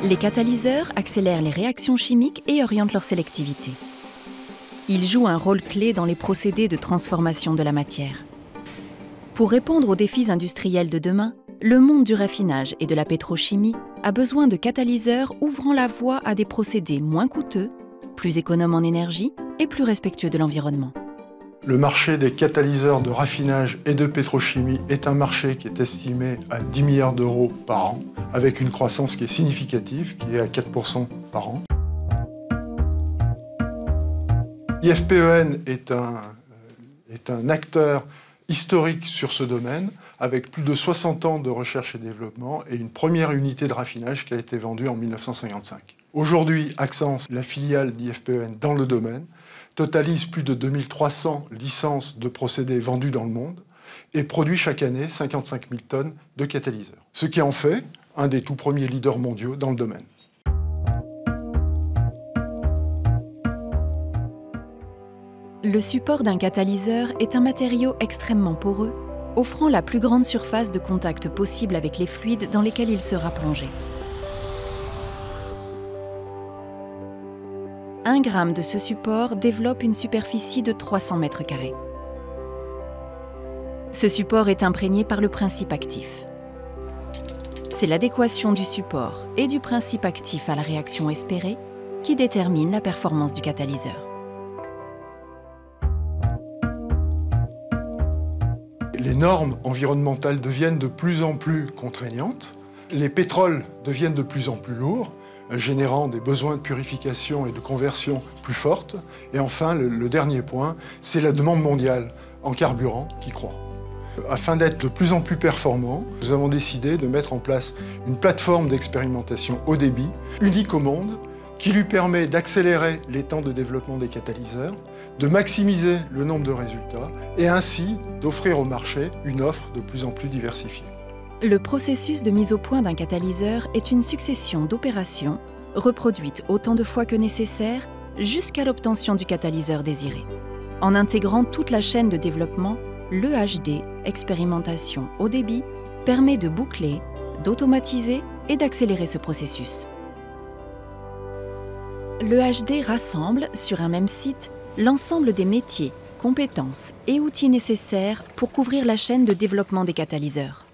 Les catalyseurs accélèrent les réactions chimiques et orientent leur sélectivité. Ils jouent un rôle clé dans les procédés de transformation de la matière. Pour répondre aux défis industriels de demain, le monde du raffinage et de la pétrochimie a besoin de catalyseurs ouvrant la voie à des procédés moins coûteux, plus économes en énergie et plus respectueux de l'environnement. Le marché des catalyseurs de raffinage et de pétrochimie est un marché qui est estimé à 10 milliards d'euros par an, avec une croissance qui est significative, qui est à 4% par an. IFPEN est un acteur historique sur ce domaine, avec plus de 60 ans de recherche et développement et une première unité de raffinage qui a été vendue en 1955. Aujourd'hui, Axens, la filiale d'IFPEN dans le domaine, totalise plus de 2300 licences de procédés vendus dans le monde et produit chaque année 55 000 tonnes de catalyseurs. Ce qui en fait un des tout premiers leaders mondiaux dans le domaine. Le support d'un catalyseur est un matériau extrêmement poreux, offrant la plus grande surface de contact possible avec les fluides dans lesquels il sera plongé. 1 gramme de ce support développe une superficie de 300 mètres carrés. Ce support est imprégné par le principe actif. C'est l'adéquation du support et du principe actif à la réaction espérée qui détermine la performance du catalyseur. Les normes environnementales deviennent de plus en plus contraignantes. Les pétroles deviennent de plus en plus lourds, générant des besoins de purification et de conversion plus fortes. Et enfin, le dernier point, c'est la demande mondiale en carburant qui croît. Afin d'être de plus en plus performants, nous avons décidé de mettre en place une plateforme d'expérimentation haut débit, unique au monde, qui lui permet d'accélérer les temps de développement des catalyseurs, de maximiser le nombre de résultats et ainsi d'offrir au marché une offre de plus en plus diversifiée. Le processus de mise au point d'un catalyseur est une succession d'opérations reproduites autant de fois que nécessaire jusqu'à l'obtention du catalyseur désiré. En intégrant toute la chaîne de développement, l'EHD, expérimentation haut débit, permet de boucler, d'automatiser et d'accélérer ce processus. L'EHD rassemble sur un même site l'ensemble des métiers, compétences et outils nécessaires pour couvrir la chaîne de développement des catalyseurs.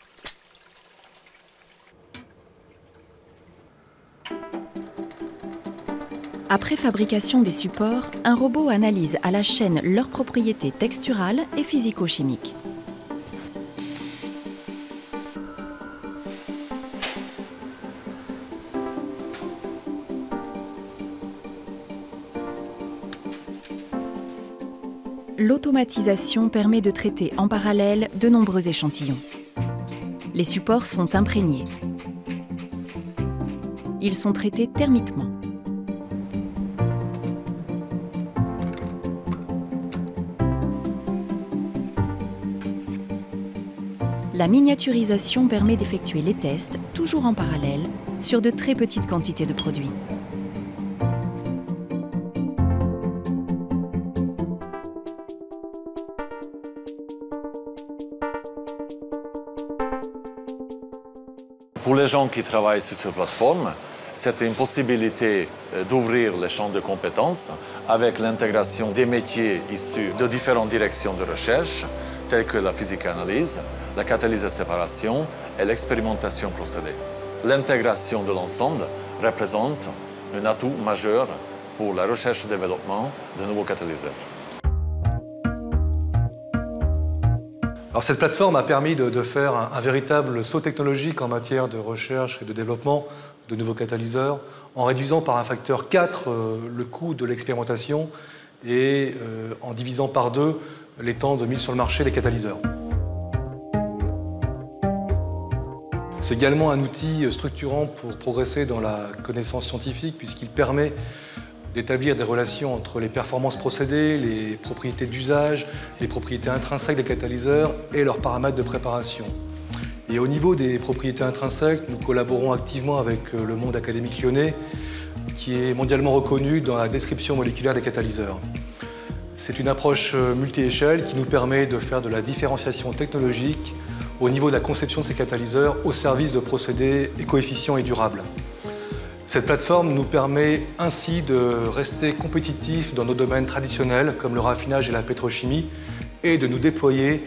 Après fabrication des supports, un robot analyse à la chaîne leurs propriétés texturales et physico-chimiques. L'automatisation permet de traiter en parallèle de nombreux échantillons. Les supports sont imprégnés. Ils sont traités thermiquement. La miniaturisation permet d'effectuer les tests, toujours en parallèle, sur de très petites quantités de produits. Pour les gens qui travaillent sur cette plateforme, c'était une possibilité d'ouvrir les champs de compétences avec l'intégration des métiers issus de différentes directions de recherche, telles que la physique-analyse, la catalyse de séparation et l'expérimentation procédée. L'intégration de l'ensemble représente un atout majeur pour la recherche et le développement de nouveaux catalyseurs. Alors cette plateforme a permis de faire un véritable saut technologique en matière de recherche et de développement de nouveaux catalyseurs, en réduisant par un facteur 4 le coût de l'expérimentation et en divisant par 2 les temps de mise sur le marché des catalyseurs. C'est également un outil structurant pour progresser dans la connaissance scientifique puisqu'il permet d'établir des relations entre les performances procédées, les propriétés d'usage, les propriétés intrinsèques des catalyseurs et leurs paramètres de préparation. Et au niveau des propriétés intrinsèques, nous collaborons activement avec le monde académique lyonnais qui est mondialement reconnu dans la description moléculaire des catalyseurs. C'est une approche multi-échelle qui nous permet de faire de la différenciation technologique au niveau de la conception de ces catalyseurs au service de procédés éco-efficients et durables. Cette plateforme nous permet ainsi de rester compétitifs dans nos domaines traditionnels comme le raffinage et la pétrochimie et de nous déployer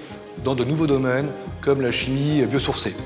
dans de nouveaux domaines comme la chimie biosourcée.